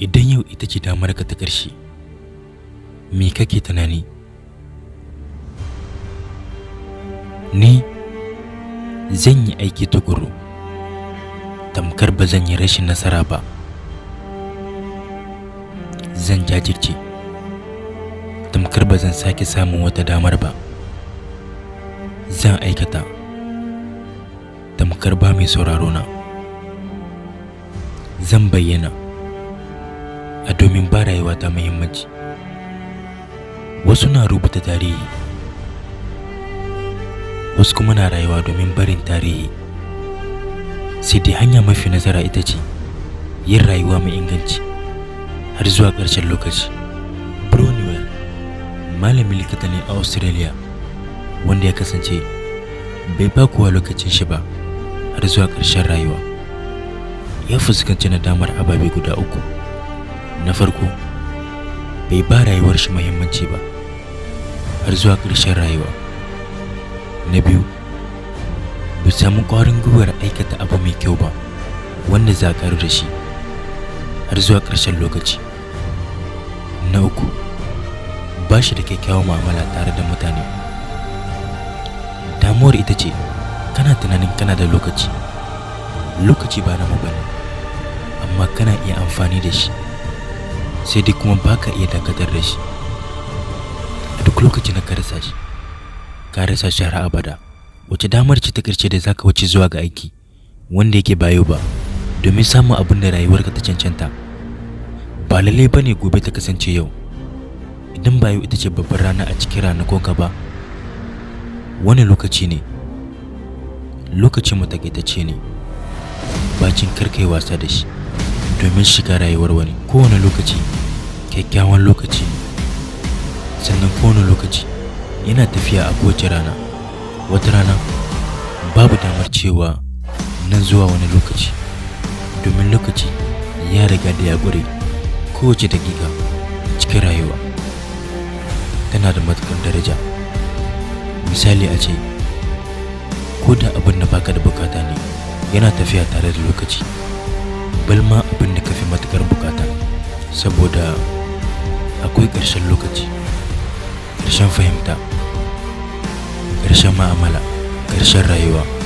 Idan yau ita ce damarka ta ƙarshe, me kake tunani? Ni zan yi aiki tukuru, tamkar ba zan yi rashin nasara ba. Zan jajirce, tamkar ba zan sake samun wata damar ba. Zan aikata, tamkar ba mai sauraro na. Zan bayyana, a domin ba rayuwa ta muhimmanci. Wasu na rubuta tarihi, wasu kuma na rayuwa domin barin tarihi. Sai dai hanya mafi nasara ita ce yin rayuwa mai inganci har zuwa ƙarshen lokaci. Broniwell malamin likita ne a Australia wanda ya kasance bai ba kowa lokacin shi ba har zuwa ƙarshen rayuwa. Ya fuskanci nadamar ababe guda uku. Na farko, bai ba rayuwar shi muhimmanci ba har zuwa ƙarshen rayuwa. Na biyu, bai samu ƙwarin gwiwar aikata abu mai kyau ba wanda za a ƙaru da shi har zuwa ƙarshen lokaci. Na uku, ba shi da kyakkyawar mu'amala tare da mutane. Damuwar ita ce kana tunanin kana da lokaci. Lokaci ba namu bane, amma kana iya amfani da shi, sai dai kuma baka iya dakatar da shi. A duk lokacin da ka rasa shi har abada. Wace damar ce ta ƙarshe da zaka wuce zuwa ga aiki wanda yake bayo ba domin samun abin da rayuwarka ta cancanta? Ba lallai bane gobe ta kasance yau. Idan bayo ita ce babbar rana a cikin ranakunka ba, wani lokaci ne? Lokacin mu takaitacce ne. Bacin karkai wasa da shi domin shiga rayuwar wani. Kowane lokaci kyakkyawan lokaci ne, sannan kowane lokaci yana tafiya a kowace rana. Wata rana babu damar cewa nan zuwa wani lokaci, domin lokaci ya riga da ya ƙure. Kowace daƙiƙa cikin rayuwa tana da matuƙar daraja. Misali a ce, ko da abin da baka da bukata ne yana tafiya tare da lokaci, balma abin da ka fi matuƙar bukata, saboda akwai ƙarshen lokaci, ƙarshen fahimta, ƙarshen ma'amala, ƙarshen rayuwa.